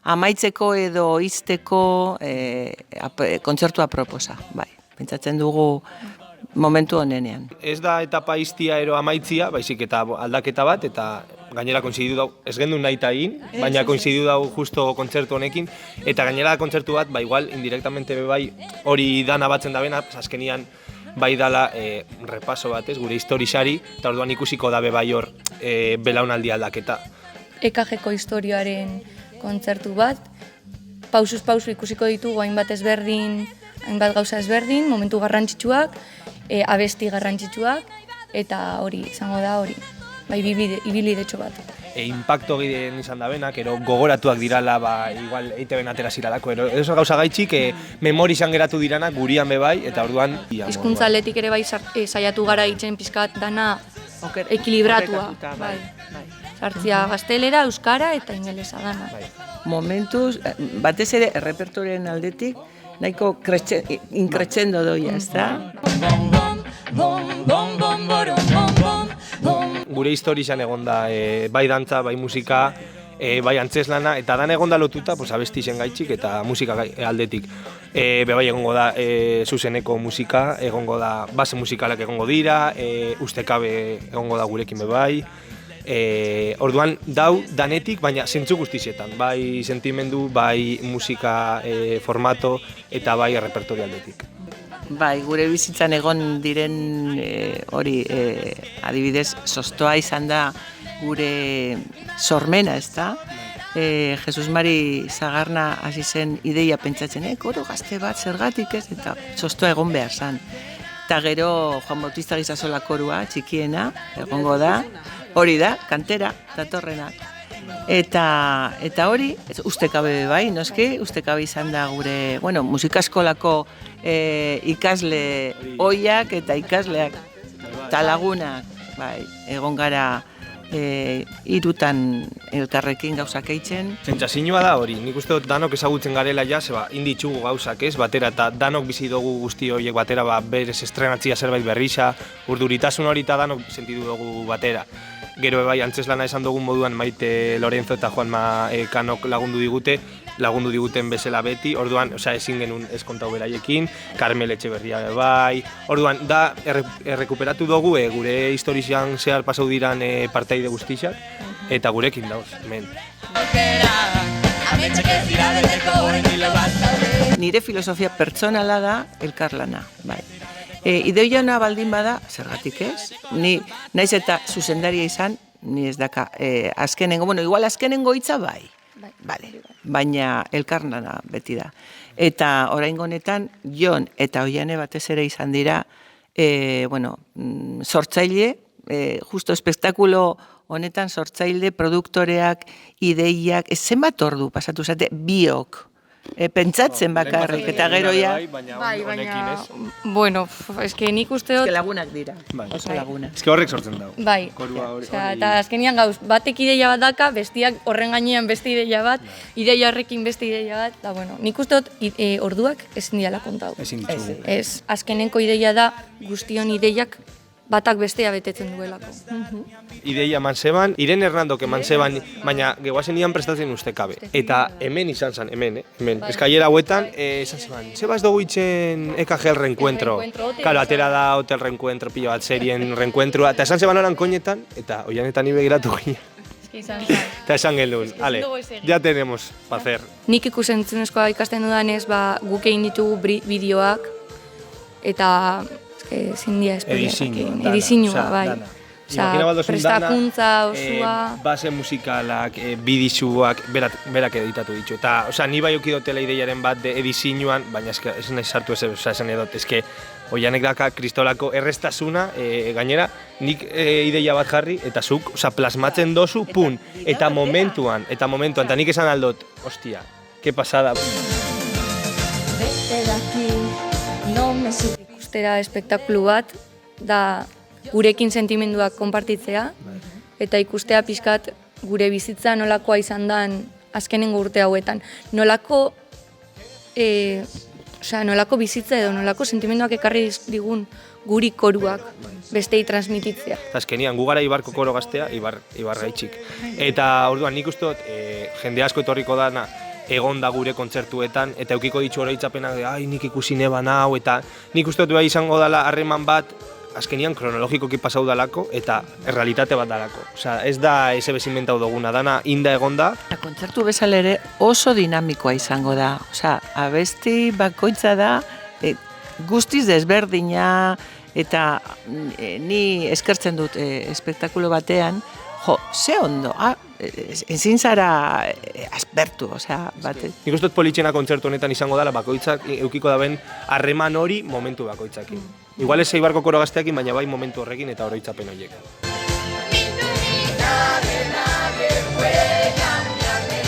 amaitzeko edo izteko kontzertu aproposa, bai. Pentsatzen dugu momentu honenean. Ez da etapa iztia ero amaitzia, baizik eta aldaketa bat, eta gainera koinzididu dau, ez gendu nahi eta egin, baina koinzididu dau justo kontzertu honekin, eta gainera kontzertu bat, igual, indirektamente bai, hori dana batzen da bena, azkenian bai dala repaso batez, gure historisari, eta orduan ikusiko dabe bai hor belaunaldi aldaketa. EKG-ko historioaren kontzertu bat, pausuz pausu ikusiko ditugu hainbat ezberdin, hainbat gauza ezberdin, momentu garrantzitsuak, abesti garrantzitsuak, eta hori, izango da hori, bai ibilidetxo bat. Impacto egiten izan da benak, ero gogoratuak dirala, igual EITB-en atera ziralako, ero ezo gauza gaitxik, memori izan geratu diranak gurian bebai, eta orduan... Hizkuntza aldetik ere bai saiatu gara itzen pizkat dana ekilibratua. Sartzia gaztelera, euskara eta ingelesa dana. Momentuz, batez ere, errepertorien aldetik, nahiko inkretxendo doia, ez da? Gure historian egon da, bai dantza, bai musika, bai antzeslana, eta dan egon da lotuta abesti zen gaitxik eta musika aldetik. Bai egongo da zuzeneko musika, egongo da base musikalak egongo dira, ustekabe egongo da gurekin bebai. Orduan dau danetik, baina zentzu guztizietan, bai sentimendu, bai musika formato eta bai repertorio aldetik. Bai, gure bizitzan egon diren hori adibidez sostoa izan da gure sormena, ez da? Jesus Mari Sagarna hasi zen ideia pentsatzen, koro gazte bat zergatik ez, eta sostoa egon behar zen. Eta gero Juan Bautista Gizasola korua, txikiena, egongo da. Hori da, kantera, datorrena. Eta hori, ustekabe bai, noski, ustekabe izan da gure, musika eskolako ikasle oiak eta ikasleak eta lagunak, bai, egon gara hirutan elkarrekin gauzak eitzen. Sentsazioa da hori, nik uste dut danok ezagutzen garela ja, inditzugu gauzak ez, batera, eta danok bizi dugu guzti horiek batera, berez estrenatzia zerbait berrisa, urduritasun hori eta danok sentidu dugu batera. Gero bai antzeslana esan dugun moduan Maite Lorenzo eta Juanma Kanok lagundu diguten bezala beti, orduan, ezin genuen ez kontau beraiekin, Carmel Etxeberria bai, orduan, da errekuperatu dugu gure historizian zehar pasau diran partaide guztixak, eta gurekin dauz, hemen. Nire filosofia pertsonala da elkarlana, bai. Ideoiona baldin bada, zergatik ez? Ni naiz eta zuzendaria izan, ni ez daka azkenengo, igual azkenengo hitza bai. Baina elkarlana beti da. Eta oraingo honetan Jon eta Oiane batez ere izan dira, sortzaile, justo espektakulo honetan sortzaile, produktoreak, ideiak, zenbat ordu pasatu zate, biok. Pentsatzen bakarrik, eta gero ja... Bueno, eske nik uste dut... Eske lagunak dira, oso lagunak. Eske horrek sortzen dago. Bai, eta azkenian gauz, batek ideia bat daka, bestiak horren gainean beste ideia bat, ideia horrekin beste ideia bat, eta bueno, nik uste dut orduak ezin diala kontau. Ez, azkenenko ideia da guztion ideiak batak bestea betetzen duelako. Ideia eman zeban, Irene Hernandok eman zeban, baina geguazen ian prestatzen ustekabe. Eta hemen izan zen, hemen. Eskaiera hauetan, esan zeban, zebaz dugu itzen EKG el reencuentro. Kalo, atera da hotel reencuentro, pilo bat serien reencuentroa, eta esan zeban oran koinetan, eta oianetan ni begiratu ginen. Eta esan genuen, ale, ya tenemos pa hacer. Nik ikusentzunezkoa ikasten dudanez, guk egin ditugu bideoak, eta zindia edizinua, bai. Prestakuntza osua... Base musikalak, bidizuak, berak editatu ditu. Eta, ni bai okidotela ideiaren bat edizinuan, baina ez nahi sartu esan edot, eske Oianek daka kristolako errestasuna, gainera, nik ideia bat jarri, eta zuk, plasmatzen dozu, pun, eta momentuan, eta nik esan aldot, ostia, ke pasada. Ikustera espektakulu bat, da gurekin sentimenduak konpartitzea, eta ikustea pixkat gure bizitza nolakoa izan den azkenengo urte hauetan. Nolako bizitza edo nolako sentimenduak ekarri digun guri koruak bestei transmititzea. Azkenian, gu gara Ibarko koro gaztea, Ibar gaitxik. Eta orduan nik uste dut, jende asko etorriko dana, egon da gure kontzertuetan, eta eukiko ditu oroitzapenak, nik ikusi neban hau, eta nik uste dut izango dela harreman bat, azkenian kronologikoki pasau dalako, eta errealitate bat dalako. Osea, ez da eze bezinmentau duguna, dana inda egonda. Kontzertu bezala ere oso dinamikoa izango da. Osea, abesti bakoitza da guztiz desberdina, eta ni eskertzen dut espektakulo batean, ze ondo, ezin zara aspertu, osea, batez. Nik uste dut politxena kontzertu honetan izango dela bakoitzak eukiko daben harreman hori momentu bakoitzakin. Igual ez Eibarko koro gazteakin, baina bai momentu horrekin eta oroitzapen horiek.